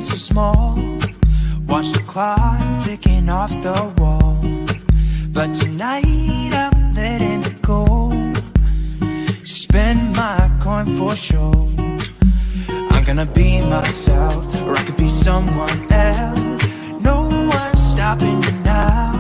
so small. Watch the clock ticking off the wall. But tonight I'm letting it go. Spend my coin for sure. I'm gonna be myself, or I could be someone else. No one's stopping me now.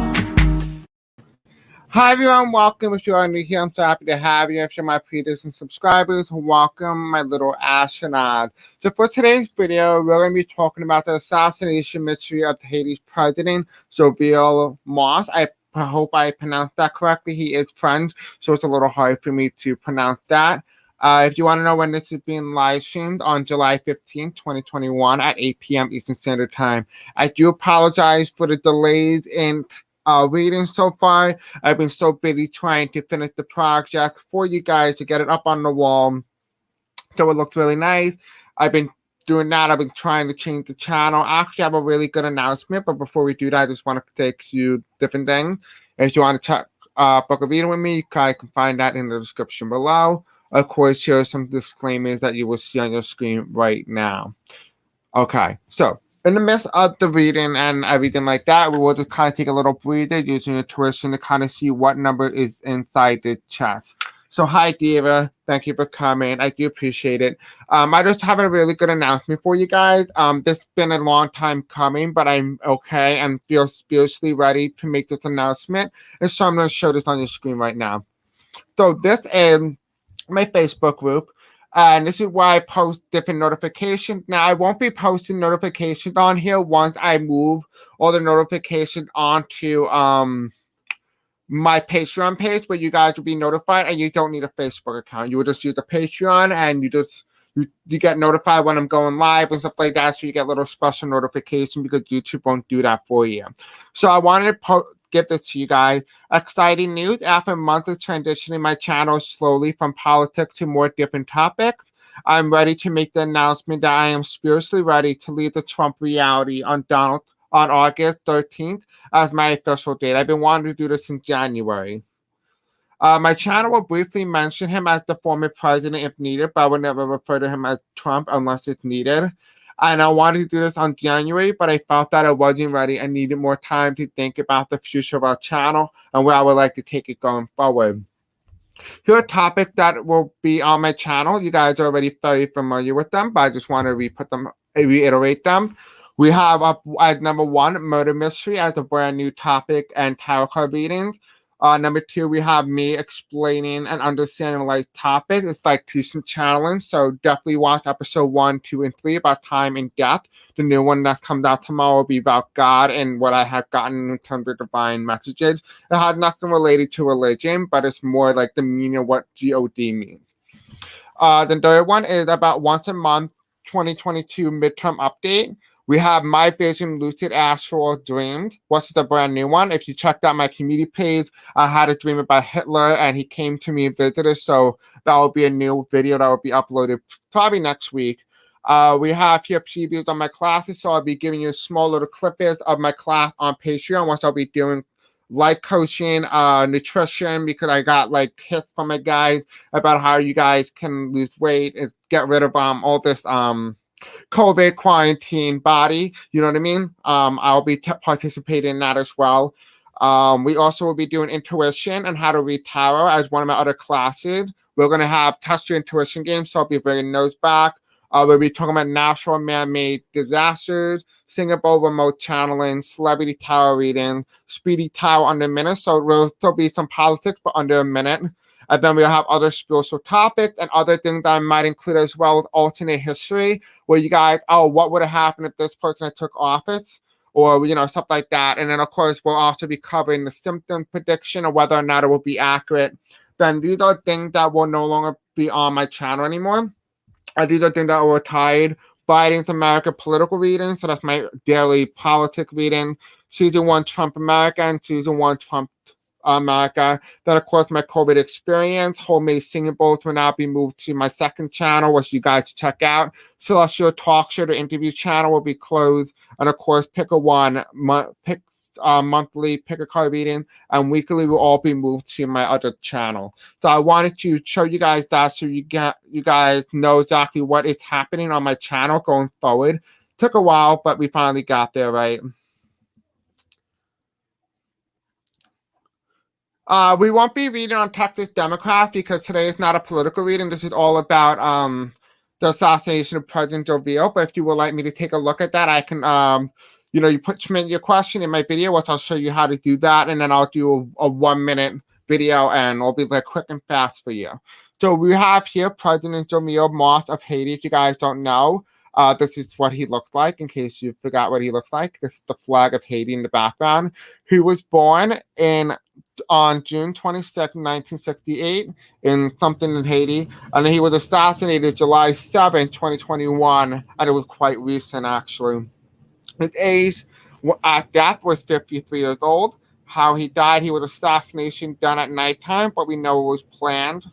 Hi everyone, welcome. If you are new here, I'm so happy to have you. If you're my previous subscribers, welcome, my little astronaut. So for today's video, we're going to be talking about the assassination mystery of Haiti's President Jovenel Moïse. I hope I pronounced that correctly. He is French, so it's a little hard for me to pronounce that. If you want to know when this is being live streamed, on July 15th, 2021 at 8 p.m. Eastern Standard Time. I do apologize for the delays in reading so far. I've been so busy trying to finish the project for you guys to get it up on the wall so it looks really nice. I've been doing that. I've been trying to change the channel. Actually, I have a really good announcement, but before we do that, I just want to take a few different things. If you want to check book a reading with me, you can find that in the description below. Of course, here are some disclaimers that you will see on your screen right now. Okay, so in the midst of the reading and everything like that, we will just kind of take a little breather using intuition to kind of see what number is inside the chest. So hi Diva, thank you for coming. I do appreciate it. I just have a really good announcement for you guys. This has been a long time coming, but I'm okay and feel spiritually ready to make this announcement. And so I'm going to show this on your screen right now. So this is my Facebook group. And this is why I post different notifications. Now, I won't be posting notifications on here once I move all the notifications onto my Patreon page, where you guys will be notified, and you don't need a Facebook account. You will just use the Patreon, and you get notified when I'm going live and stuff like that, so you get a little special notification because YouTube won't do that for you. So I wanted to get this to you guys. Exciting news. After months of transitioning my channel slowly from politics to more different topics, I'm ready to make the announcement that I am spiritually ready to leave the Trump reality on August 13th as my official date. I've been wanting to do this since January. My channel will briefly mention him as the former president if needed, but I would never refer to him as Trump unless it's needed. And I wanted to do this on January, but I felt that I wasn't ready and needed more time to think about the future of our channel and where I would like to take it going forward. Here are topics that will be on my channel. You guys are already very familiar with them, but I just want to reiterate them. We have as number one, murder mystery as a brand new topic and tarot card readings. Number two, we have me explaining and understanding life topics. It's like teaching challenge. So definitely watch episode 1, 2, and 3 about time and death. The new one that's comes out tomorrow will be about God and what I have gotten in terms of divine messages. It has nothing related to religion, but it's more like the meaning of what God means. The third one is about once a month 2022 midterm update. We have My Vision Lucid Astral Dreams, which is a brand new one. If you checked out my community page, I had a dream about Hitler and he came to me and visited. So that will be a new video that will be uploaded probably next week. We have here previews on my classes. So I'll be giving you small little clippers of my class on Patreon, which I'll be doing life coaching, nutrition, because I got like tips from my guys about how you guys can lose weight and get rid of all this COVID quarantine body, you know what I mean? I'll be participating in that as well. We also will be doing intuition and how to read tarot as one of my other classes. We're going to have test your intuition games, so I'll be bringing those back. We'll be talking about natural man-made disasters, Singapore remote channeling, celebrity tarot reading, speedy tarot under a minute. So there'll still be some politics, but under a minute. And then we'll have other spiritual topics and other things that I might include as well as alternate history, where you guys, what would have happened if this person had took office, or, stuff like that. And then, of course, we'll also be covering the symptom prediction or whether or not it will be accurate. Then these are things that will no longer be on my channel anymore. These are things that are retired. Biden's America political reading, so that's my daily politics reading. Season 1 Trump America and Season 1 Trump America. Then, of course, my COVID experience. Homemade singing bowls will now be moved to my second channel, which you guys check out. Celestial Talk Show, the interview channel, will be closed. And, of course, monthly pick a card reading and weekly will all be moved to my other channel. So I wanted to show you guys that so you guys know exactly what is happening on my channel going forward. Took a while, but we finally got there, right? We won't be reading on Texas Democrats because today is not a political reading. This is all about the assassination of President Jovenel. But if you would like me to take a look at that, I can you submit your question in my video, which I'll show you how to do that, and then I'll do a 1 minute video, and it'll be like quick and fast for you. So we have here President Jovenel Moïse of Haiti. If you guys don't know, this is what he looks like. In case you forgot what he looks like, this is the flag of Haiti in the background. He was born on June 22nd, 1968, in something in Haiti, and he was assassinated July 7th, 2021, and it was quite recent, actually. His age at death was 53 years old. How he died, he was assassination done at nighttime, but we know it was planned.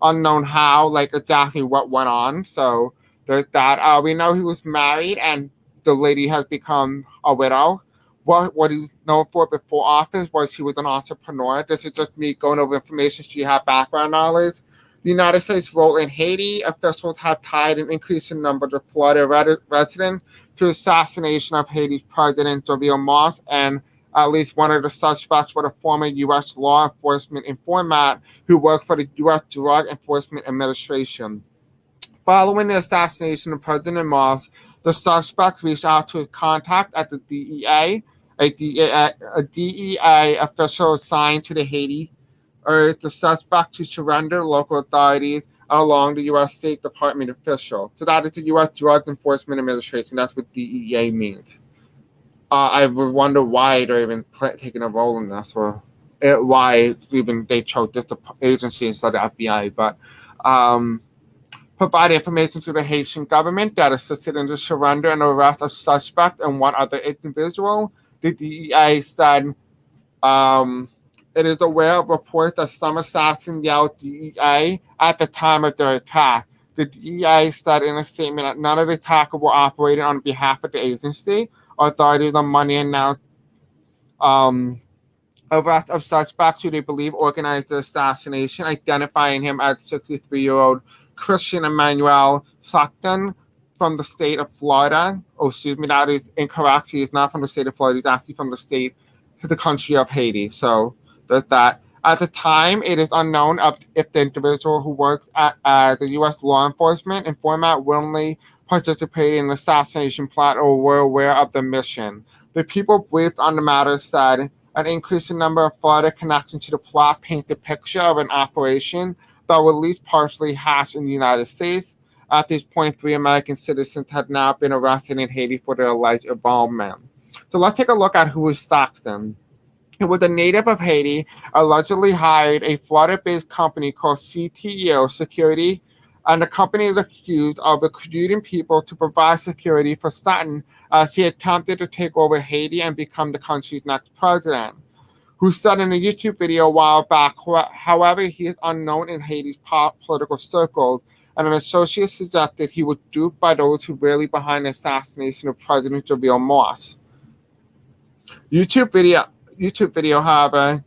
Unknown how, like exactly what went on, so there's that. We know he was married, and the lady has become a widow. What he's known for before office was he was an entrepreneur. This is just me going over information so you have background knowledge. The United States role in Haiti, officials have tied an increasing number of Florida residents to the assassination of Haiti's President Jovenel Moïse, and at least one of the suspects was a former U.S. law enforcement informant who worked for the U.S. Drug Enforcement Administration. Following the assassination of President Moïse, the suspect reached out to his contact at the DEA. A DEA official assigned to the Haiti urged the suspect to surrender local authorities along the U.S. State Department official. So that is the U.S. Drug Enforcement Administration. That's what DEA means. I would wonder why they're even taking a role in this, or why even they chose this agency instead of FBI. But provide information to the Haitian government that assisted in the surrender and arrest of suspect and one other individual. The DEA said it is aware of reports that some assassins yelled DEA at the time of their attack. The DEA said in a statement that none of the attackers were operating on behalf of the agency. Authorities on Monday announced arrest of suspects who they believe organized the assassination, identifying him as 63-year-old Christian Emmanuel Stockton from the state of Florida. Oh, excuse me, that is incorrect. He is not from the state of Florida. He's actually from the country of Haiti. So there's that. At the time, it is unknown if the individual who works as a U.S. law enforcement informant willingly participated in the assassination plot or were aware of the mission. The people briefed on the matter said an increasing number of Florida connections to the plot paints the picture of an operation that was at least partially hatched in the United States. At this point, 3 American citizens had now been arrested in Haiti for their alleged involvement. So let's take a look at who was Stockton. He was a native of Haiti, allegedly hired a Florida-based company called CTEO Security, and the company is accused of recruiting people to provide security for Stockton as he attempted to take over Haiti and become the country's next president. Who said in a YouTube video a while back, however, he is unknown in Haiti's political circles, and an associate suggested he was duped by those who were really behind the assassination of President Jovenel Moïse. YouTube video, however.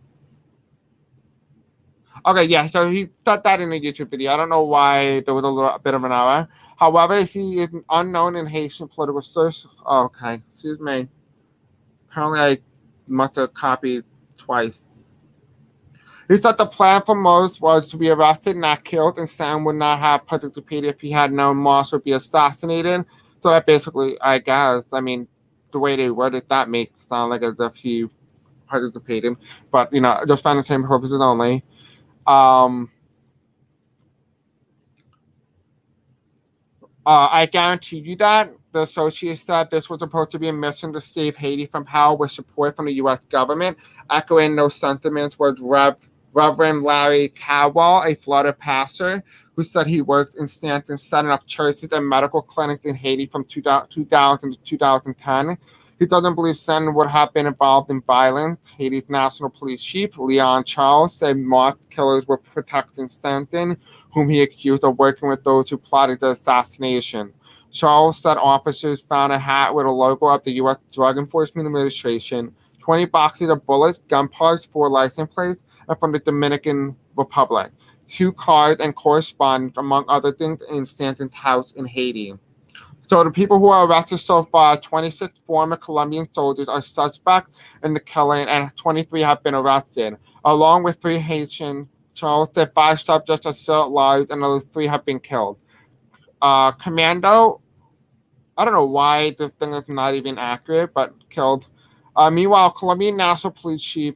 Okay, yeah, so he said that in a YouTube video. I don't know why there was a little bit of an error. However, he is unknown in Haitian political sources. Oh, okay, excuse me. Apparently, I must have copied twice. He said the plan for Moïse was to be arrested, not killed, and Sam would not have participated if he had known Moïse would be assassinated. So that basically, I guess, I mean, the way they worded that makes it sound like as if he participated. But, just for entertainment purposes only. I guarantee you that the associates said this was supposed to be a mission to save Haiti from power with support from the U.S. government. Echoing those sentiments was Reverend Larry Caldwell, a Florida pastor, who said he worked in Stanton setting up churches and medical clinics in Haiti from 2000 to 2010. He doesn't believe Stanton would have been involved in violence. Haiti's National Police Chief, Leon Charles, said Moïse killers were protecting Stanton, whom he accused of working with those who plotted the assassination. Charles said officers found a hat with a logo of the U.S. Drug Enforcement Administration, 20 boxes of bullets, gun parts, 4 license plates, and from the Dominican Republic, 2 cards and correspondence, among other things, in Stanton's house in Haiti. So the people who are arrested so far, 26 former Colombian soldiers are suspect in the killing, and 23 have been arrested, along with 3 Haitian. Charles said 5 subjects are still alive, and another 3 have been killed. Commando, I don't know why this thing is not even accurate, but killed. Meanwhile, Colombian National Police Chief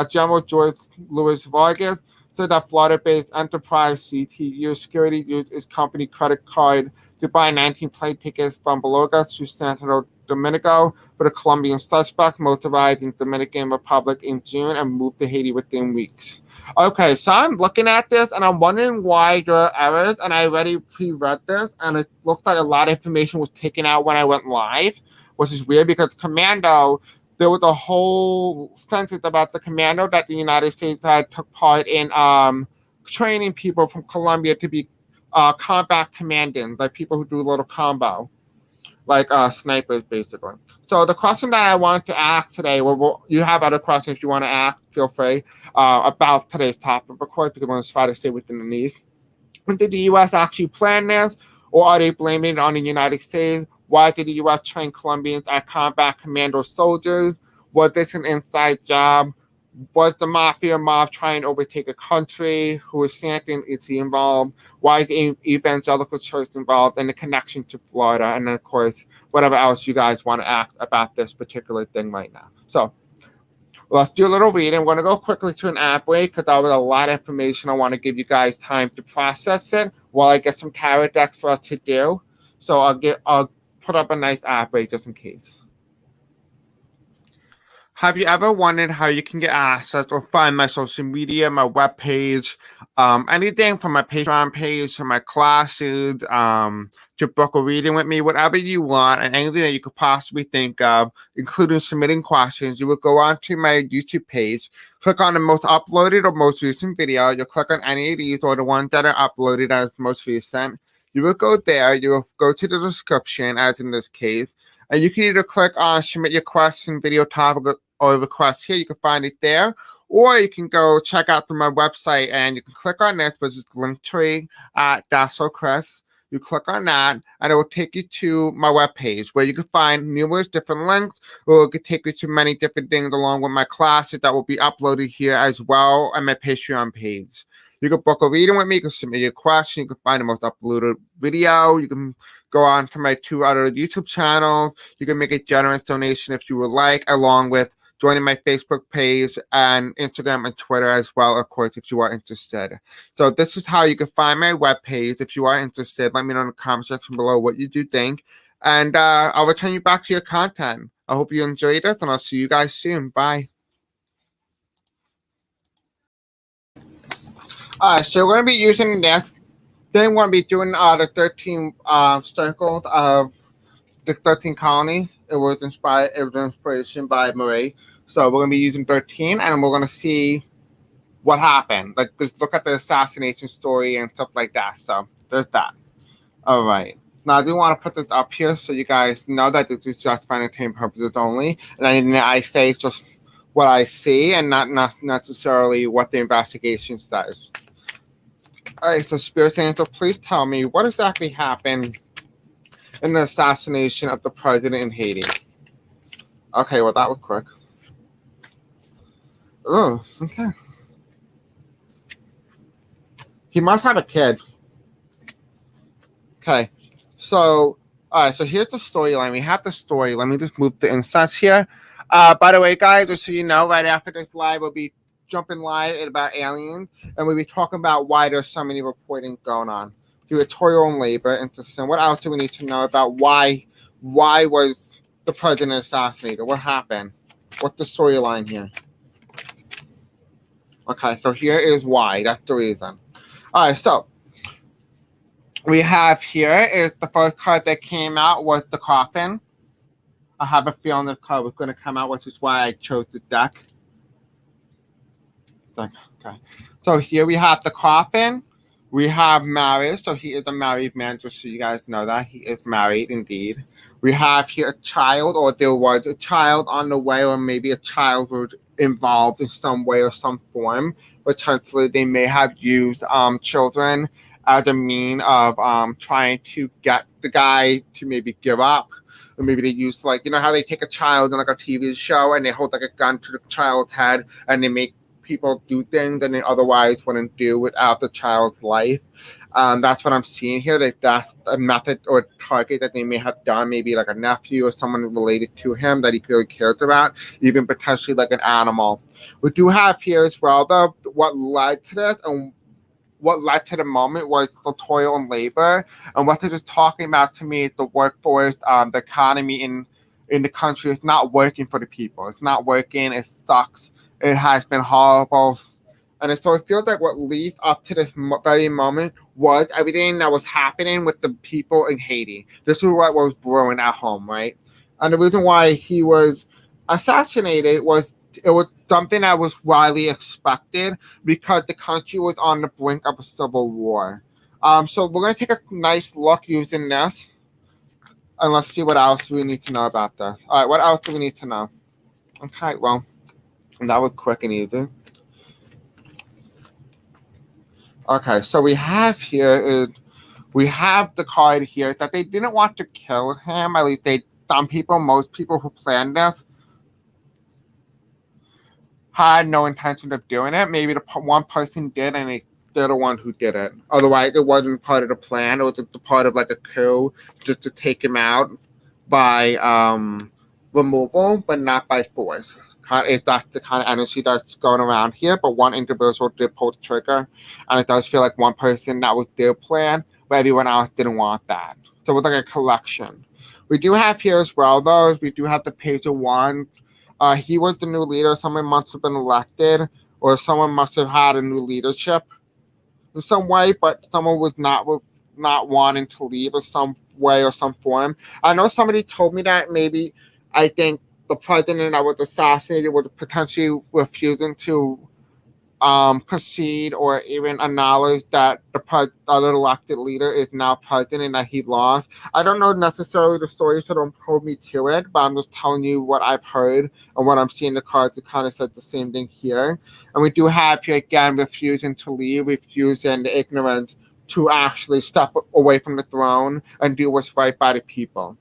General George Luis Vargas said that Florida-based enterprise CTU Security used its company credit card to buy 19 plane tickets from Bologa to Santo Domingo for the Colombian suspect, most arrived in Dominican Republic in June and moved to Haiti within weeks. Okay, so I'm looking at this and I'm wondering why there are errors, and I already pre-read this, and it looks like a lot of information was taken out when I went live, which is weird because Commando, there was a whole sentence about the Commando that the United States had took part in training people from Colombia to be combat commandants, like people who do a little combo, like snipers, basically. So the question that I want to ask today, well, you have other questions if you want to ask, feel free, about today's topic, of course, because I'm going to try to stay within the news. Did the U.S. actually plan this, or are they blaming it on the United States? Why did the U.S. train Colombians as combat commando soldiers? Was this an inside job? Was the mafia mob trying to overtake a country? Who is Santon? Is he involved? Why is the evangelical church involved? And the connection to Florida? And then, of course, whatever else you guys want to ask about this particular thing right now. So let's do a little reading. I'm going to go quickly to an ad break because that was a lot of information. I want to give you guys time to process it while I get some tarot decks for us to do. So I'll put up a nice ad break just in case. Have you ever wondered how you can get access or find my social media, my webpage, anything from my Patreon page to my classes, to book a reading with me, whatever you want, and anything that you could possibly think of, including submitting questions? You would go onto my YouTube page, click on the most uploaded or most recent video. You'll click on any of these or the ones that are uploaded as most recent. You will go there. You will go to the description, as in this case, and you can either click on submit your question, video topic, or request here. You can find it there, or you can go check out through my website and you can click on this, which is Linktree at Chris. You click on that and it will take you to my webpage where you can find numerous different links, or it could take you to many different things along with my classes that will be uploaded here as well on my Patreon page. You can book a reading with me, you can submit your question, you can find the most uploaded video, you can go on to my 2 other YouTube channels, you can make a generous donation if you would like, along with joining my Facebook page and Instagram and Twitter as well, of course, if you are interested. So this is how you can find my webpage. If you are interested, let me know in the comment section below what you do think, and I'll return you back to your content. I hope you enjoyed this, and I'll see you guys soon. Bye. So we're going to be using this. Then we're going to be doing the 13 circles of the 13 colonies. It was inspiration by Marie. So we're going to be using 13, and we're going to see what happened. Like, just look at the assassination story and stuff like that. So there's that. All right. Now, I do want to put this up here so you guys know that this is just for entertainment purposes only. And anything that I say is just what I see and not necessarily what the investigation says. All right, so Spirit Angel, please tell me what exactly happened in the assassination of the president in Haiti. Okay, well, that was quick. Oh, okay. He must have a kid. Okay, so, all right, so here's the storyline. We have the story. Let me just move the incense here. By the way, guys, just so you know, right after this live, we'll be jumping live about aliens, and we'll be talking about why there's so many reporting going on. Territorial and labor, interesting. What else do we need to know about why was the president assassinated? What happened? What's the storyline here? Okay, so here is why. That's the reason. All right, so we have here is the first card that came out was the coffin. I have a feeling this card was going to come out, which is why I chose the deck. Okay, so here we have the coffin. We have marriage, so he is a married man, just so you guys know that. He is married, indeed. We have here a child, or there was a child on the way, or maybe a child was involved in some way or some form. Potentially, they may have used children as a mean of trying to get the guy to maybe give up. Or maybe they use, like, you know how they take a child in like a TV show and they hold like a gun to the child's head and they make people do things that they otherwise wouldn't do without the child's life. That's what I'm seeing here. That's a method or target that they may have done, maybe like a nephew or someone related to him that he really cares about, even potentially like an animal. We do have here as well, though, what led to this and what led to the moment was the toil and labor. And what they're just talking about to me is the workforce, the economy in the country is not working for the people. It's not working. It sucks. It has been horrible. And so it feels like what leads up to this very moment was everything that was happening with the people in Haiti. This is what was brewing at home, right? And the reason why he was assassinated was it was something that was widely expected because the country was on the brink of a civil war. So we're going to take a nice look using this. And let's see what else we need to know about this. All right, what else do we need to know? Okay, well, that was quick and easy. Okay, so we have here we have the card here that they didn't want to kill him. At least most people who planned this had no intention of doing it. Maybe the one person did, and they're the one who did it. Otherwise, it wasn't part of the plan. It was the part of like a coup just to take him out by removal, but not by force. That's the kind of energy that's going around here. But one individual did pull the trigger, and it does feel like one person that was their plan, but everyone else didn't want that. So it was like a collection. We do have here as well, though. We do have the page of one. He was the new leader. Someone must have been elected, or someone must have had a new leadership in some way, but someone was not wanting to leave in some way or some form. I know somebody told me that maybe I think the president that was assassinated was potentially refusing to concede or even acknowledge that the other elected leader is now president and that he lost. I don't know necessarily the story, so don't hold me to it, but I'm just telling you what I've heard and what I'm seeing the cards. It kind of says the same thing here. And we do have here again refusing to leave, refusing the ignorance to actually step away from the throne and do what's right by the people.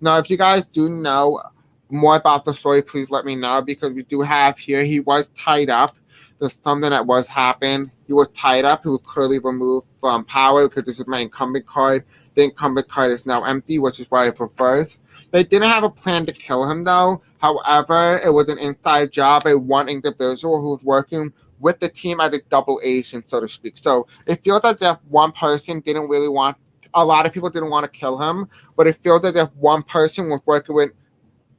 Now, if you guys do know more about the story, please let me know, because we do have here he was tied up. There's something that was happened. He was tied up. He was clearly removed from power because this is my incumbent card. The incumbent card is now empty, which is why it reversed. They didn't have a plan to kill him, though. However, it was an inside job by one individual who was working with the team as a double agent, so to speak. So it feels as if one person didn't really want, a lot of people didn't want to kill him, but it feels as if one person was working with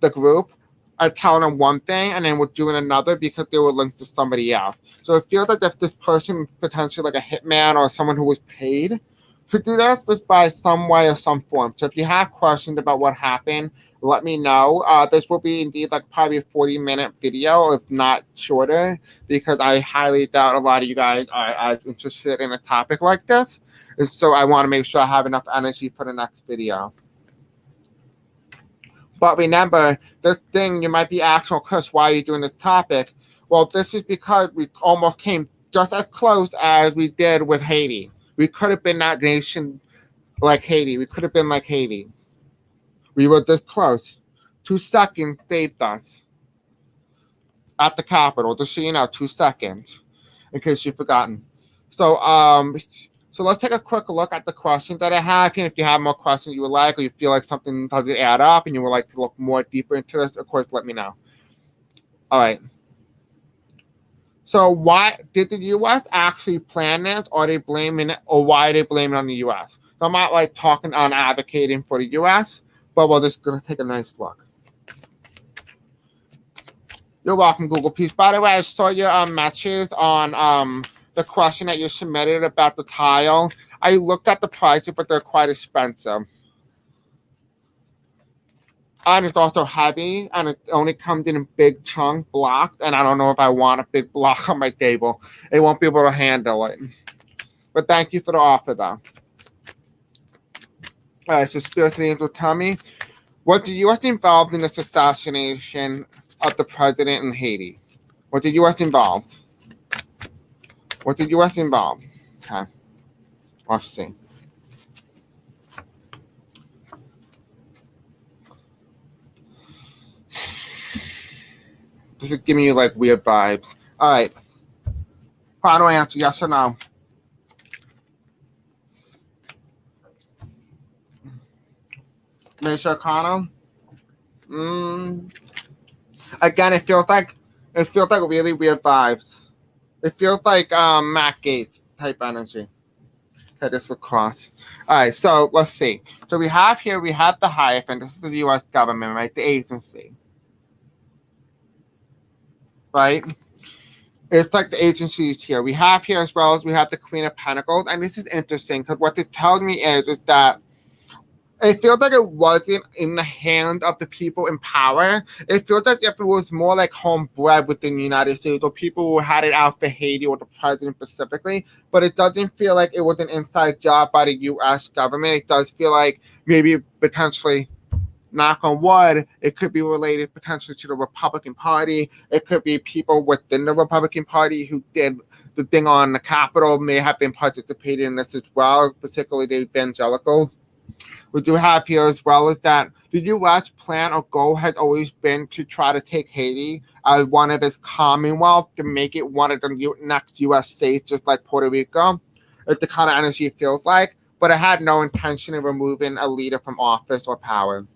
the group, are telling them one thing and then we're doing another because they were linked to somebody else. So it feels as if this person, potentially like a hitman or someone who was paid to do this, was by some way or some form. So if you have questions about what happened, let me know. This will be indeed like probably a 40-minute video, if not shorter, because I highly doubt a lot of you guys are as interested in a topic like this. And so I want to make sure I have enough energy for the next video. But remember, this thing, you might be asking, Chris, why are you doing this topic? Well, this is because we almost came just as close as we did with Haiti. We could have been that nation like Haiti. We could have been like Haiti. We were this close. 2 seconds saved us at the Capitol. Just so you know, 2 seconds, in case you've forgotten. So let's take a quick look at the questions that I have here. If you have more questions you would like, or you feel like something doesn't add up and you would like to look more deeper into this, of course, let me know. All right. So why did the U.S. actually plan this, or are they blaming it, or why are they blaming it on the U.S.? So I'm not like talking on advocating for the U.S., but we're just going to take a nice look. You're welcome, Google Peace. By the way, I saw your matches on the question that you submitted about the tile. I looked at the prices, but they're quite expensive. And it's also heavy, and it only comes in a big chunk block, and I don't know if I want a big block on my table. It won't be able to handle it. But thank you for the offer, though. All right, so Spirit Angel, tell me, was the U.S. involved in this assassination of the president in Haiti? Was the U.S. involved? Was the U.S. involved? Okay. Let's see. This is giving you like weird vibes. All right. Final answer, yes or no? Misha Connor? Again, it feels like really weird vibes. It feels like Matt Gaetz type energy. Okay, this will cross. All right, so let's see. So we have the hyphen. This is the U.S. government, right? The agency. Right? It's like the agencies here. We have here as well as we have the Queen of Pentacles. And this is interesting because what it tells me is that it feels like it wasn't in the hands of the people in power. It feels as if it was more like homebred within the United States, or people who had it out for Haiti or the president specifically. But it doesn't feel like it was an inside job by the U.S. government. It does feel like maybe potentially, knock on wood, it could be related potentially to the Republican Party. It could be people within the Republican Party who did the thing on the Capitol may have been participating in this as well, particularly the evangelicals. We do have here as well is that the U.S. plan or goal has always been to try to take Haiti as one of its commonwealth to make it one of the next U.S. states, just like Puerto Rico. It's the kind of energy it feels like, but it had no intention of removing a leader from office or power.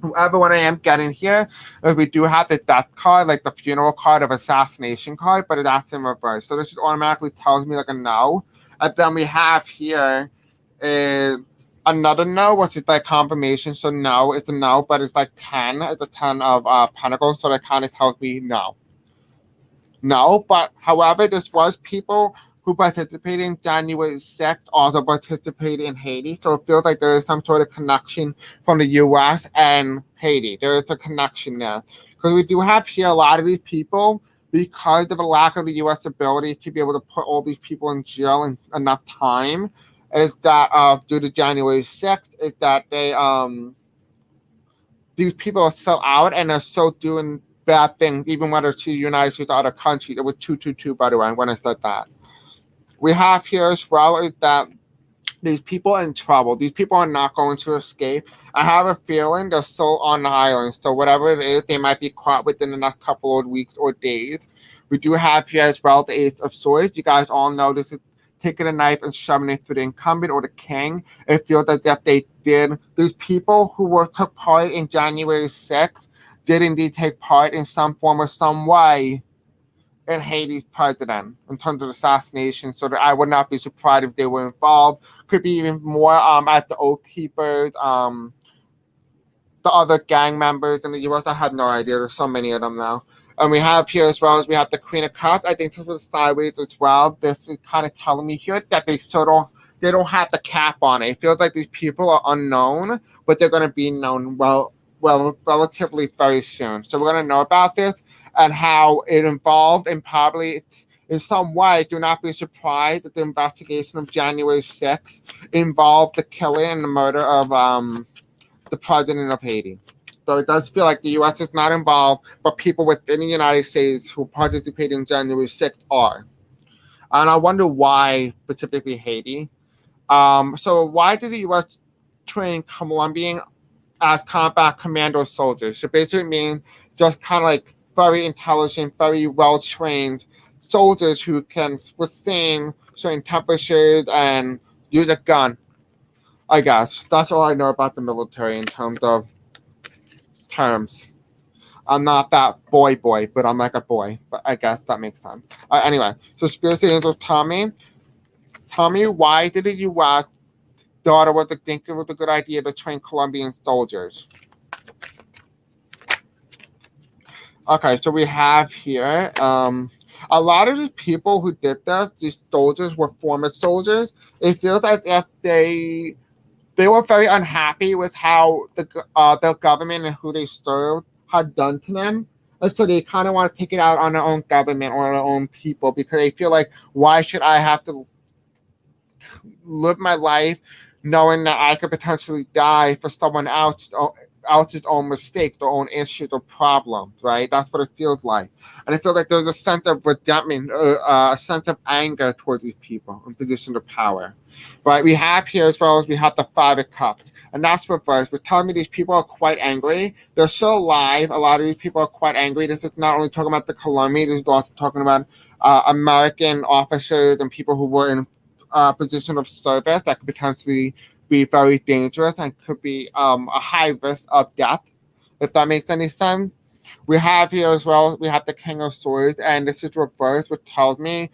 However, what I am getting here is we do have the death card, like the funeral card of assassination card, but that's in reverse. So this just automatically tells me like a no. And then we have here another no, which is like confirmation. So no, it's a no, but it's like 10. It's a 10 of pentacles. So that kind of tells me no. No, but however, this was people who participated in January 6th also participated in Haiti. So it feels like there is some sort of connection from the U.S. and Haiti. There is a connection there. Because we do have here a lot of these people, because of the lack of the U.S. ability to be able to put all these people in jail in enough time, is that due to January 6th, is that they these people are still out and are still doing bad things, even whether it's to the United States or other countries. It was 222, by the way, when I said that. We have here as well is that these people are in trouble. These people are not going to escape. I have a feeling they're still on the island. So whatever it is, they might be caught within the next couple of weeks or days. We do have here as well the Ace of Swords. You guys all know this is taking a knife and shoving it through the incumbent or the king. It feels like that they did. These people who took part in January 6th did indeed take part in some form or some way in Haiti's president in terms of assassination, so that I would not be surprised if they were involved. Could be even more at the Oath Keepers, the other gang members in the U.S. I have no idea. There's so many of them now. And we have here as well as we have the Queen of Cups. I think this was sideways as well. This is kind of telling me here that they don't have the cap on it. It feels like these people are unknown, but they're going to be known well relatively very soon. So we're going to know about this and how it involved, and probably in some way, do not be surprised that the investigation of January 6th involved the killing and the murder of the president of Haiti. So it does feel like the U.S. is not involved, but people within the United States who participated in January 6th are. And I wonder why, specifically Haiti. So why did the U.S. train Colombian as combat commando soldiers? So basically mean just kind of like very intelligent, very well-trained soldiers who can withstand certain temperatures and use a gun, I guess. That's all I know about the military in terms of terms. I'm not that boy, but I'm like a boy. But I guess that makes sense. Anyway, so Spirit Angel, tell me why did the U.S. thought it was a good idea to train Colombian soldiers? Okay, so we have here a lot of these people who did this, these soldiers were former soldiers. It feels as if they were very unhappy with how the government and who they served had done to them. And so they kind of want to take it out on their own government or their own people, because they feel like, why should I have to live my life knowing that I could potentially die for someone else else's own mistakes, their own issues or problems, right? That's what it feels like. And I feel like there's a sense of resentment, a sense of anger towards these people in positions of power, right? We have here, as well as we have the Five of Cups, and that's reversed. We're telling me these people are quite angry. They're still alive. A lot of these people are quite angry. This is not only talking about the Colombians, this is also talking about American officers and people who were in position of service that could potentially be very dangerous and could be a high risk of death, if that makes any sense. We have here as well, we have the King of Swords, and this is reversed, which tells me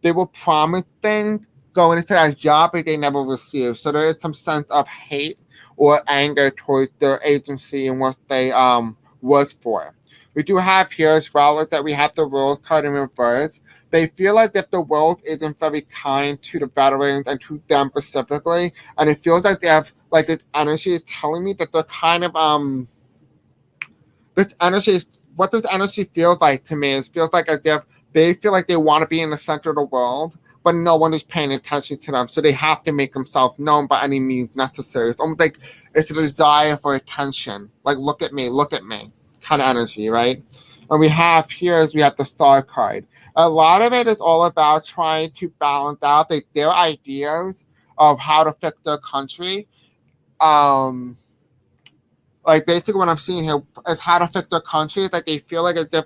they were promised things going into that job but they never received. So there is some sense of hate or anger towards their agency and what they worked for. We do have here as well is that we have the World card in reverse. They feel like if the world isn't very kind to the veterans and to them specifically, and it feels like they have like this energy is telling me that they're kind of this energy. What this energy feels like to me is feels like as if they feel like they want to be in the center of the world, but no one is paying attention to them, so they have to make themselves known by any means necessary. It's almost like it's a desire for attention, like look at me kind of energy, right? And we have here is we have the Star card. A lot of it is all about trying to balance out their ideas of how to fix their country. Like basically what I'm seeing here is how to fix their country. It's like they feel like as if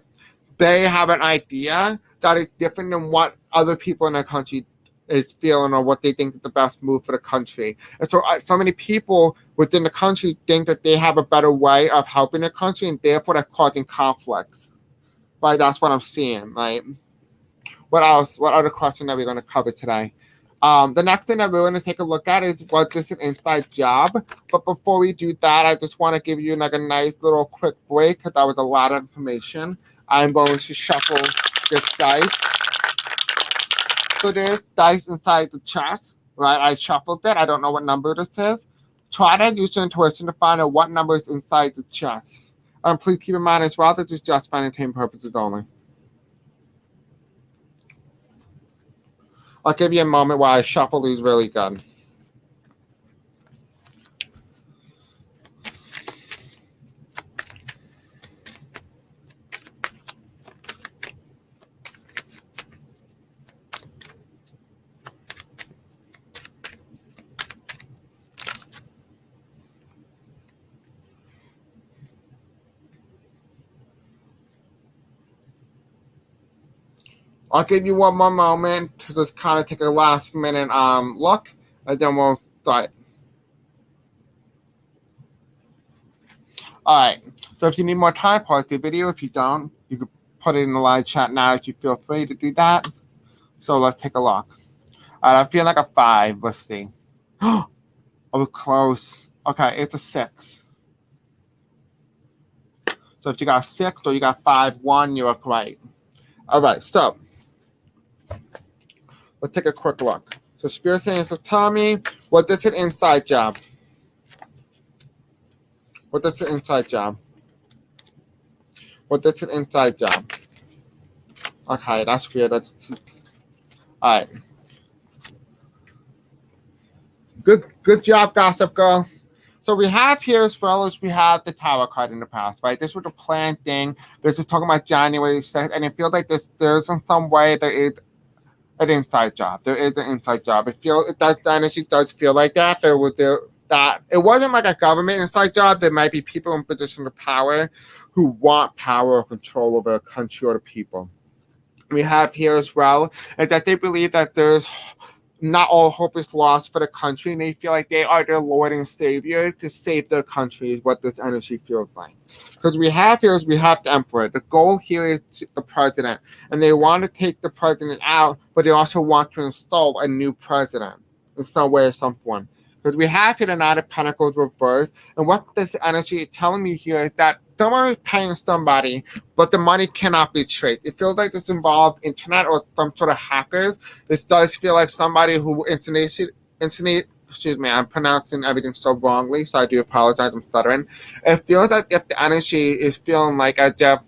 they have an idea that is different than what other people in their country is feeling or what they think is the best move for the country. And so many people within the country think that they have a better way of helping the country, and therefore they're causing conflicts. Right? That's what I'm seeing, right? What else? What other question are we going to cover today? The next thing that we're going to take a look at is, was this an inside job? But before we do that, I just want to give you like a nice little quick break because that was a lot of information. I'm going to shuffle this dice. So there's dice inside the chest, right? I shuffled it. I don't know what number this is. Try to use your intuition to find out what number is inside the chest. Please keep in mind as well that this is just for entertainment purposes only. I'll give you a moment while I shuffle these really good. I'll give you one more moment to just kind of take a last minute look, and then we'll start. All right. So if you need more time, pause the video. If you don't, you can put it in the live chat now if you feel free to do that. So let's take a look. All right, I'm feeling like a 5. Let's see. Oh, we're close. Okay, it's a 6. So if you got 6 or you got 5, 1, you're right. All right, so let's take a quick look. So Spirit saying, so tell me, what is an inside job? What is an inside job? What is an inside job? Okay, that's weird. All right. Good job, Gossip Girl. So we have here as well as we have the Tower card in the past, right? This was a planned thing. This is talking about January 6th, and it feels like there's in some way there is an inside job. There is an inside job. The energy does feel like that. That it wasn't like a government inside job. There might be people in position of power who want power or control over a country or the people. We have here as well is that they believe that there's not all hope is lost for the country, and they feel like they are their Lord and Savior to save their country is what this energy feels like. Because we have here is we have the Emperor. The goal here is the president, and they want to take the president out, but they also want to install a new president in some way or some form. Because we have here the Knight of Pentacles reversed, and what this energy is telling me here is that someone is paying somebody, but the money cannot be traced. It feels like this involved internet or some sort of hackers. This does feel like somebody who excuse me, I'm pronouncing everything so wrongly, so I do apologize, I'm stuttering. It feels like if the energy is feeling like as if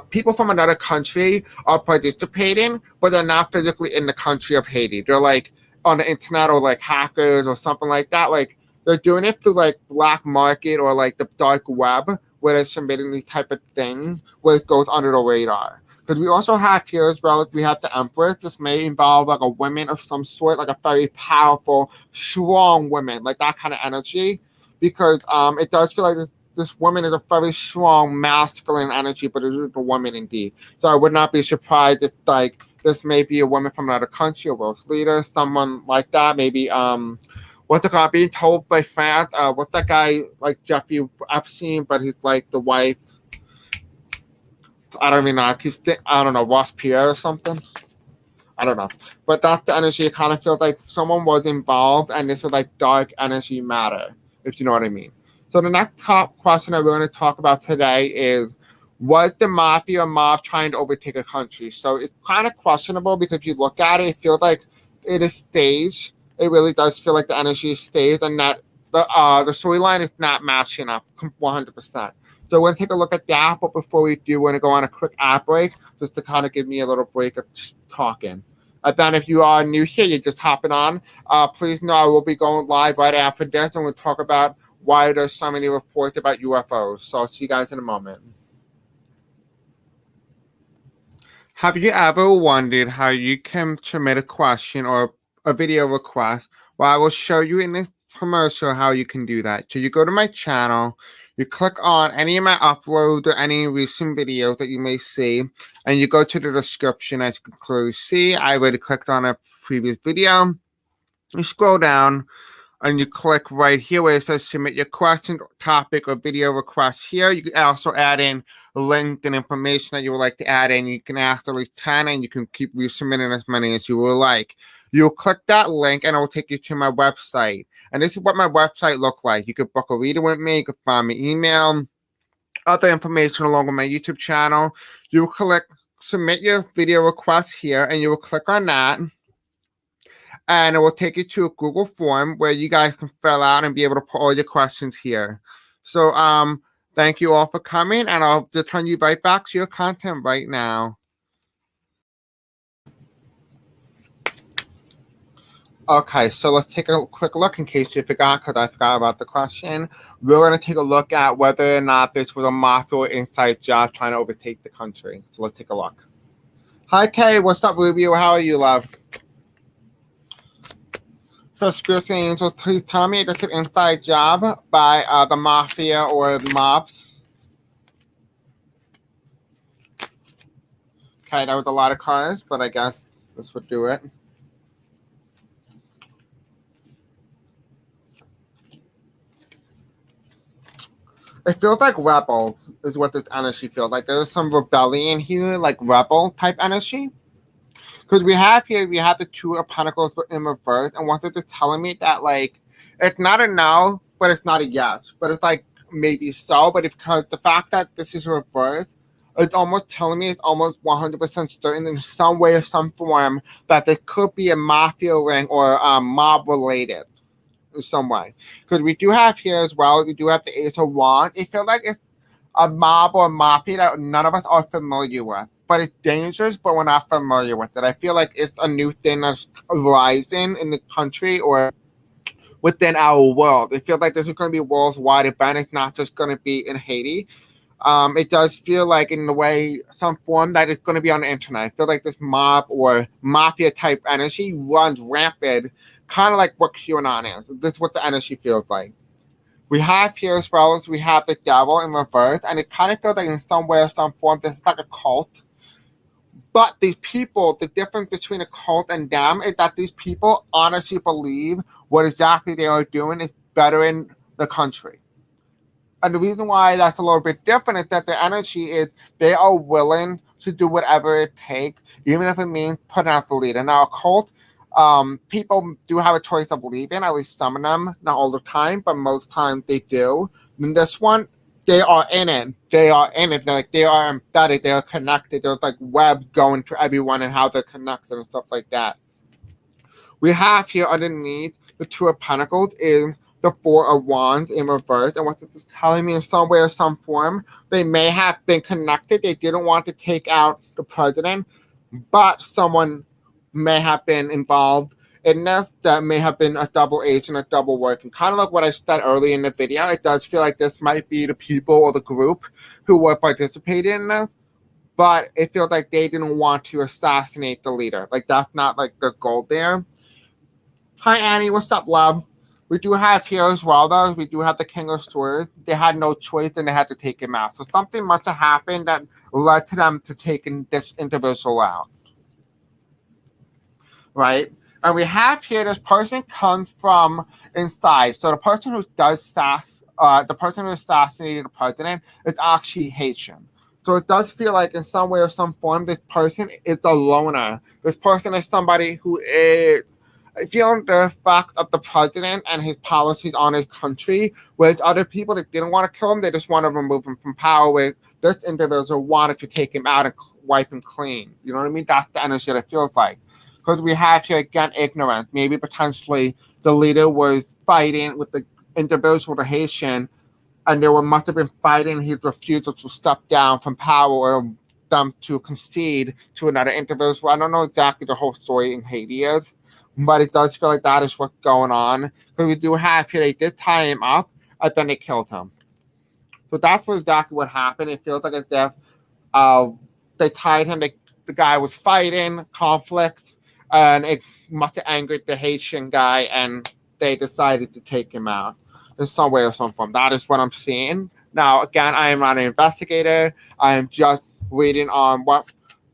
people from another country are participating, but they're not physically in the country of Haiti. They're like on the internet or like hackers or something like that. Like they're doing it through like black market or like the dark web, where they're submitting these type of things where it goes under the radar. Because we also have here as well, like we have the Empress. This may involve like a woman of some sort, like a very powerful, strong woman, like that kind of energy. Because it does feel like this woman is a very strong masculine energy, but it is a woman indeed. So I would not be surprised if like this may be a woman from another country, a world leader, someone like that. Maybe what's it called? Being told by France. What's that guy like Jeffrey Epstein, but he's like the wife. I don't even know. I don't know, Ross Pierre or something. I don't know. But that's the energy. It kind of feels like someone was involved, and this is like dark energy matter, if you know what I mean. So the next top question that we're going to talk about today is, was the mafia or mob trying to overtake a country? So it's kind of questionable, because if you look at it, it feels like it is staged. It really does feel like the energy is staged, and that the storyline is not matching up 100%. So we're going to take a look at that, but before we do, we're going to go on a quick ad break, just to kind of give me a little break of talking. Then if you are new here, you're just hopping on, please know I will be going live right after this, and we'll talk about why there's so many reports about UFOs. So I'll see you guys in a moment. Have you ever wondered how you can submit a question or a video request? Well, I will show you in this commercial how you can do that. So you go to my channel, you click on any of my uploads or any recent videos that you may see, and you go to the description. As you can clearly see, I already clicked on a previous video. You scroll down, and you click right here where it says submit your question, topic, or video request here. You can also add in links and information that you would like to add in. You can ask at least 10, and you can keep resubmitting as many as you would like. You'll click that link, and it will take you to my website. And this is what my website looks like. You can book a reading with me. You can find me email, other information along with my YouTube channel. You will click submit your video request here, and you will click on that. And it will take you to a Google form where you guys can fill out and be able to put all your questions here. So thank you all for coming, and I'll just turn you right back to your content right now. Okay, so let's take a quick look in case you forgot, because I forgot about the question. We're going to take a look at whether or not this was a mafia or inside job trying to overtake the country. So let's take a look. Hi, Kay. What's up, Rubio? How are you, love? So, Spirit Angel, please tell me if it's an inside job by the mafia or the mobs. Okay, that was a lot of cards, but I guess this would do it. It feels like rebels is what this energy feels like. There's some rebellion here, like rebel type energy. Because we have the Two of Pentacles in reverse, and once it's telling me that, like, it's not a no, but it's not a yes, but it's like maybe so. But because the fact that this is reversed, it's almost telling me, it's almost 100% certain in some way or some form that there could be a mafia ring or mob related in some way. Because we do have here as well, we do have the Ace of Wands. It feels like it's a mob or mafia that none of us are familiar with. But it's dangerous, but we're not familiar with it. I feel like it's a new thing that's rising in the country or within our world. It feels like this is going to be a worldwide event. It's not just going to be in Haiti. It does feel like, in the way, some form that it's going to be on the internet. I feel like this mob or mafia type energy runs rampant, kind of like what QAnon is. This is what the energy feels like. We have here as well as we have the devil in reverse, and it kind of feels like in some way or some form this is like a cult. But these people, the difference between a cult and them is that these people honestly believe what exactly they are doing is bettering the country. And the reason why that's a little bit different is that the energy is they are willing to do whatever it takes, even if it means putting out the leader. Now, a cult, people do have a choice of leaving, at least some of them, not all the time, but most times they do. And this one, they are in it. They are in it. They are embedded. They are connected. There's like web going to everyone and how they're connected and stuff like that. We have here underneath the Two of Pentacles is the Four of Wands in reverse. And what's it just telling me, in some way or some form, they may have been connected. They didn't want to take out the president, but someone may have been involved in this that may have been a double agent, a double working. Kind of like what I said earlier in the video, it does feel like this might be the people or the group who were participating in this, but it feels like they didn't want to assassinate the leader. Like, that's not like the goal there. Hi, Annie. What's up, love? We do have here as well, though. We do have the King of Swords. They had no choice and they had to take him out. So something must have happened that led to them to taking this individual out. Right? And we have here this person comes from inside. So the person who the person who assassinated the president is actually Haitian. So it does feel like in some way or some form, this person is the loner. This person is somebody who is feeling the effect of the president and his policies on his country, whereas other people that didn't want to kill him, they just want to remove him from power, where this individual wanted to take him out and wipe him clean. You know what I mean? That's the energy that it feels like. Because we have here, again, ignorance. Maybe potentially the leader was fighting with the individual, the Haitian, and they must have been fighting his refusal to step down from power or them to concede to another individual. I don't know exactly the whole story in Haiti is, but it does feel like that is what's going on. Because we do have here, they did tie him up, and then they killed him. So that's exactly what happened. It feels like as if they tied him. The guy was fighting, conflict, and it must have angered the Haitian guy, and they decided to take him out in some way or some form. That is what I'm seeing. Now, again, I am not an investigator. I am just reading on what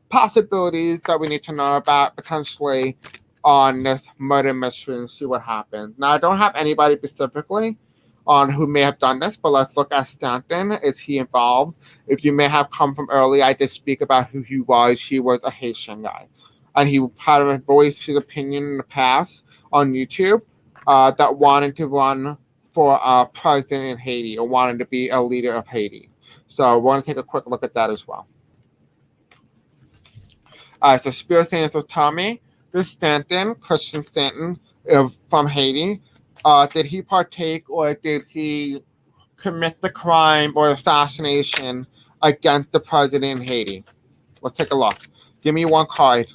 possibilities that we need to know about potentially on this murder mystery and see what happens. Now, I don't have anybody specifically on who may have done this, but let's look at Stanton. Is he involved? If you may have come from early, I did speak about who he was. He was a Haitian guy. And he had voiced his opinion in the past on YouTube that wanted to run for president in Haiti or wanted to be a leader of Haiti. So I want to take a quick look at that as well. So Spirit Sanders will tell me, this Stanton, Christian Stanton from Haiti, did he partake or did he commit the crime or assassination against the president in Haiti? Let's take a look. Give me one card.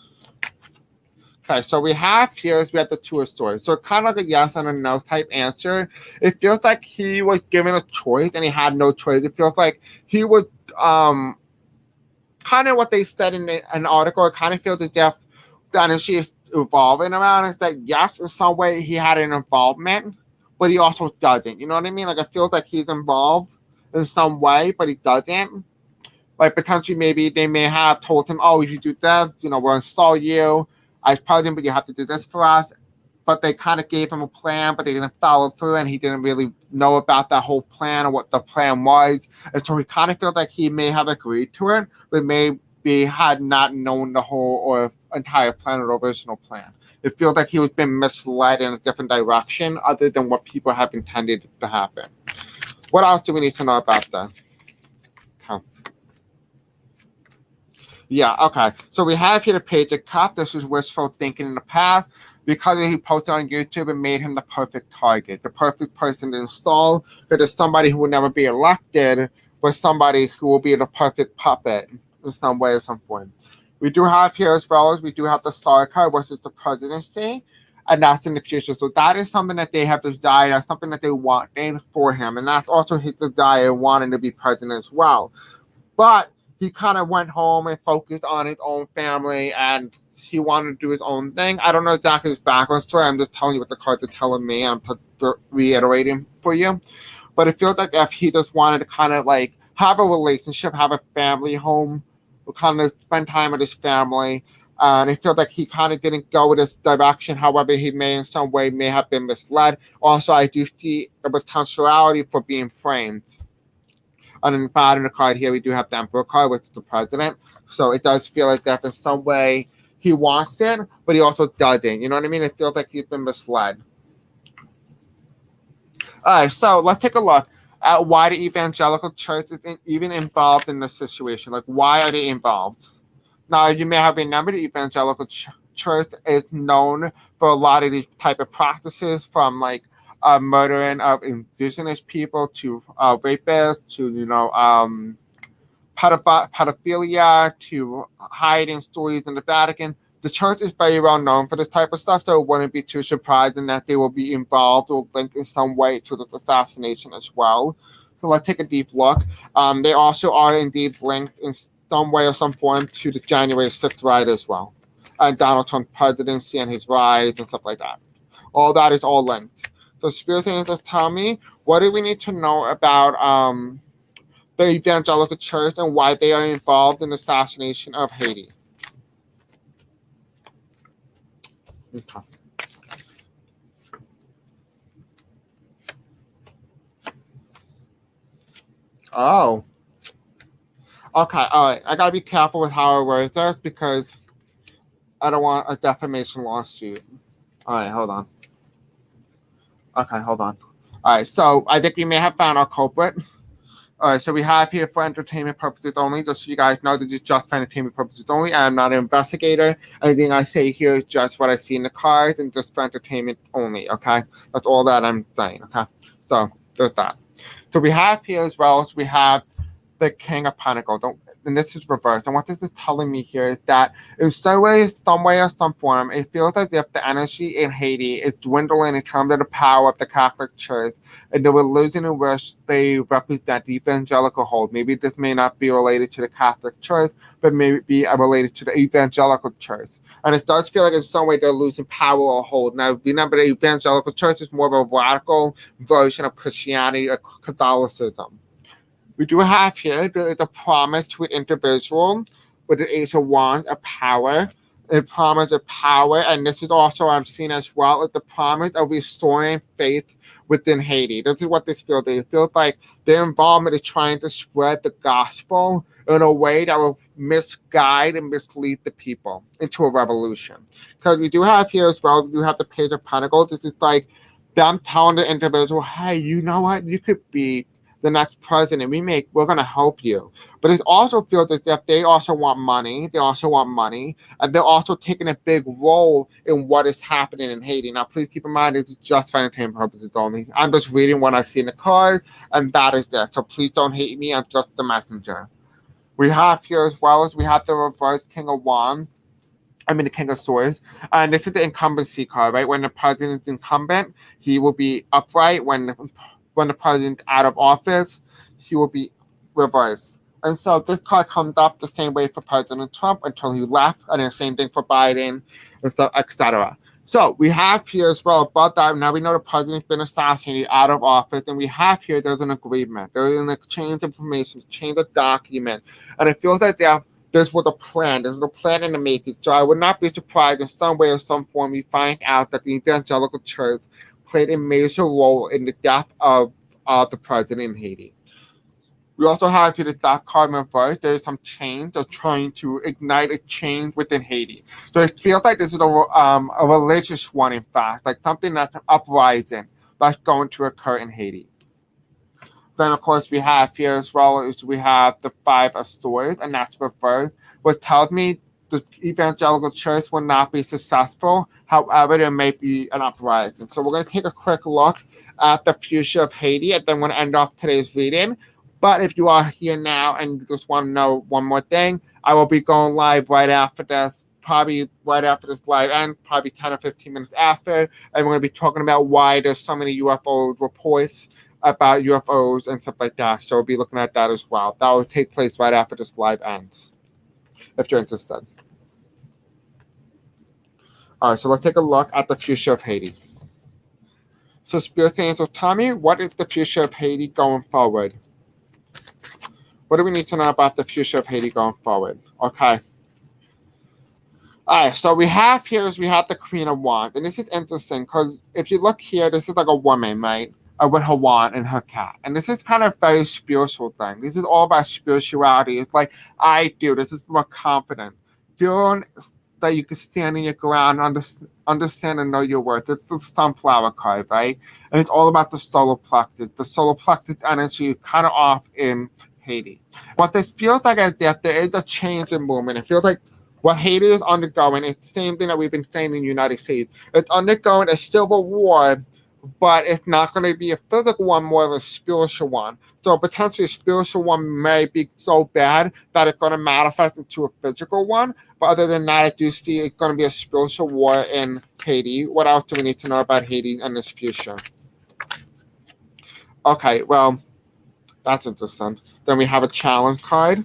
Okay, so we have the two stories. So kind of like a yes and a no type answer. It feels like he was given a choice and he had no choice. It feels like he was kind of what they said in an article. It kind of feels as if the energy is evolving around. Is that yes, in some way he had an involvement, but he also doesn't. You know what I mean? Like it feels like he's involved in some way, but he doesn't. Like potentially maybe they may have told him, oh, if you do this, we'll install you as president, but you have to do this for us. But they kind of gave him a plan, but they didn't follow through, and he didn't really know about that whole plan or what the plan was. And so he kind of feels like he may have agreed to it, but maybe had not known the whole or entire plan or the original plan. It feels like he was being misled in a different direction other than what people have intended to happen. What else do we need to know about that? Okay. Yeah, okay. So we have here the page of cup. This is wishful thinking in the past. Because he posted on YouTube, it made him the perfect target, the perfect person to install. Because it's somebody who will never be elected, but somebody who will be the perfect puppet in some way or some form. We do have here as well as we do have the star card, which is the presidency, and that's in the future. So that is something that they have desired, that's something that they wanted for him, and that's also his desire, wanting to be president as well. But he kind of went home and focused on his own family, and he wanted to do his own thing. I don't know exactly his background story. I'm just telling you what the cards are telling me, and I'm reiterating for you. But it feels like if he just wanted to kind of like have a relationship, have a family home, kind of spend time with his family, and it feels like he kind of didn't go with this direction. However, he may in some way may have been misled. Also, I do see the potentiality for being framed. And in the bottom of the card here, we do have the Emperor card, which is the president. So it does feel like that in some way he wants it, but he also doesn't. You know what I mean? It feels like he's been misled. All right, so let's take a look at why the evangelical church is even involved in this situation. Like, why are they involved? Now, you may have remembered the evangelical church is known for a lot of these type of practices, from like murdering of indigenous people to rapists to pedophilia to hiding stories in the Vatican. The church is very well known for this type of stuff, so it wouldn't be too surprising that they will be involved or linked in some way to this assassination as well. So let's take a deep look. They also are indeed linked in some way or some form to the January 6th riot as well, and Donald Trump's presidency and his rise and stuff like that. All that is all linked. So Spirit Angels, tell me, what do we need to know about the Evangelical Church and why they are involved in the assassination of Haiti? Okay. Oh. Okay, alright. I gotta be careful with how I word this because I don't want a defamation lawsuit. Alright, hold on. Okay, hold on. Alright, so I think we may have found our culprit. Alright, so we have here for entertainment purposes only. Just so you guys know, this is just for entertainment purposes only. I am not an investigator. Anything I say here is just what I see in the cards and just for entertainment only, okay? That's all that I'm saying, okay? So, there's that. So we have here as well as we have the King of Pentacles. And this is reversed. And what this is telling me here is that in some way or some form, it feels as if the energy in Haiti is dwindling in terms of the power of the Catholic Church, and they were losing in which they represent the evangelical hold. Maybe this may not be related to the Catholic Church, but maybe be related to the evangelical church. And it does feel like in some way they're losing power or hold. Now, remember, the evangelical church is more of a radical version of Christianity or Catholicism. We do have here the promise to an individual with the Ace of Wands, a power, a promise of power, and this is also I'm seeing as well as the promise of restoring faith within Haiti. This is what this feels like. It feels like their involvement is trying to spread the gospel in a way that will misguide and mislead the people into a revolution. Because we do have here as well, we do have the Page of Pentacles. This is like them telling the individual, hey, you know what? You could be the next president. We're going to help you. But it also feels as if they also want money. They also want money. And they're also taking a big role in what is happening in Haiti. Now, please keep in mind, it's just for entertainment purposes only. I'm just reading what I've seen in the cards, and that is there. So please don't hate me. I'm just the messenger. We have here as well as we have the reverse King of Wands. The King of Swords. And this is the incumbency card, right? When the president's incumbent, he will be upright. When the president out of office, he will be reversed. And so this card comes up the same way for President Trump until he left, and the same thing for Biden, and so etc. So we have here as well about that. Now we know the president's been assassinated out of office, and we have here there's an agreement. There's an exchange of information, exchange of document, and it feels like this was a plan. There's a plan in the making. So I would not be surprised in some way or some form we find out that the evangelical church played a major role in the death of the president in Haiti. We also have here the Dark card reverse. There is some change. They're trying to ignite a change within Haiti. So it feels like this is a religious one, in fact, like something that's an uprising that's going to occur in Haiti. Then, of course, we have here as well as we have the Five of Swords, and that's reversed, which tells me the evangelical church will not be successful. However, there may be an uprising. So we're going to take a quick look at the future of Haiti, and then we're going to end off today's reading. But if you are here now and you just want to know one more thing, I will be going live right after this, probably right after this live end, probably 10 or 15 minutes after, and we're going to be talking about why there's so many UFO reports about UFOs and stuff like that. So we'll be looking at that as well. That will take place right after this live ends, if you're interested. All right, so let's take a look at the future of Haiti. So Spirit Angels, tell me, what is the future of Haiti going forward? What do we need to know about the future of Haiti going forward? Okay. All right, so we have the Queen of Wands. And this is interesting because if you look here, this is like a woman, right? With her wand and her cat. And this is kind of a very spiritual thing. This is all about spirituality. It's like, I do. This is more confident. Feeling that you can stand in your ground, understand and know your worth. It's the sunflower card, right? And it's all about the solar plexus. The solar plexus energy kind of off in Haiti. What this feels like is that there is a change in movement. It feels like what Haiti is undergoing, it's the same thing that we've been saying in the United States. It's undergoing a civil war but it's not going to be a physical one, more of a spiritual one. So potentially a spiritual one may be so bad that it's going to manifest into a physical one. But other than that, I do see it's going to be a spiritual war in Haiti. What else do we need to know about Haiti and its future? Okay, well, that's interesting. Then we have a challenge card.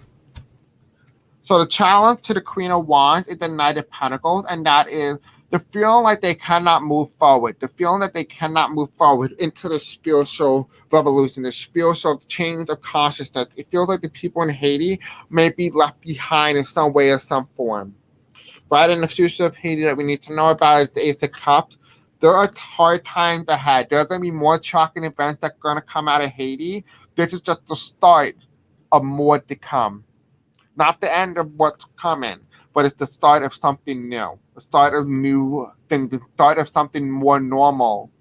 So the challenge to the Queen of Wands is the Knight of Pentacles, and that is the feeling like they cannot move forward, the feeling that they cannot move forward into the spiritual revolution, the spiritual change of consciousness. It feels like the people in Haiti may be left behind in some way or some form. Right in the future of Haiti that we need to know about is the Ace of Cups. There are hard times ahead. There are going to be more shocking events that are going to come out of Haiti. This is just the start of more to come. Not the end of what's coming, but it's the start of something new, the start of new things, the start of something more normal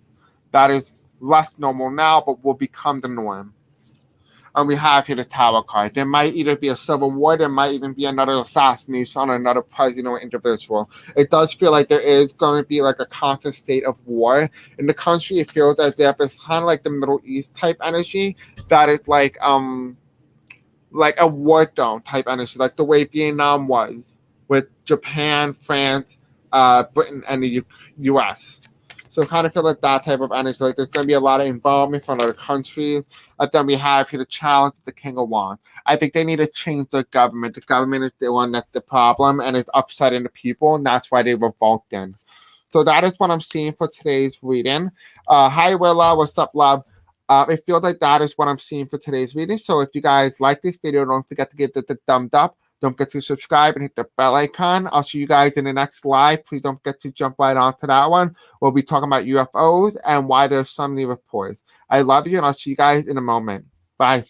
that is less normal now, but will become the norm. And we have here the Tower card. There might either be a civil war, there might even be another assassination on another president or individual. It does feel like there is going to be like a constant state of war in the country. It feels as if it's kind of like the Middle East type energy that is like a war zone type energy, like the way Vietnam was with Japan, France, Britain, and the U.S. So I kind of feel like that type of energy. Like there's going to be a lot of involvement from other countries. And then we have here the challenge of the King of Wands. I think they need to change their government. The government is the one that's the problem, and it's upsetting the people, and that's why they revolted. So that is what I'm seeing for today's reading. Hi, Willa. What's up, love? It feels like that is what I'm seeing for today's reading. So if you guys like this video, don't forget to give it the thumbs up. Don't forget to subscribe and hit the bell icon. I'll see you guys in the next live. Please don't forget to jump right onto that one. We'll be talking about UFOs and why there's so many reports. I love you, and I'll see you guys in a moment. Bye.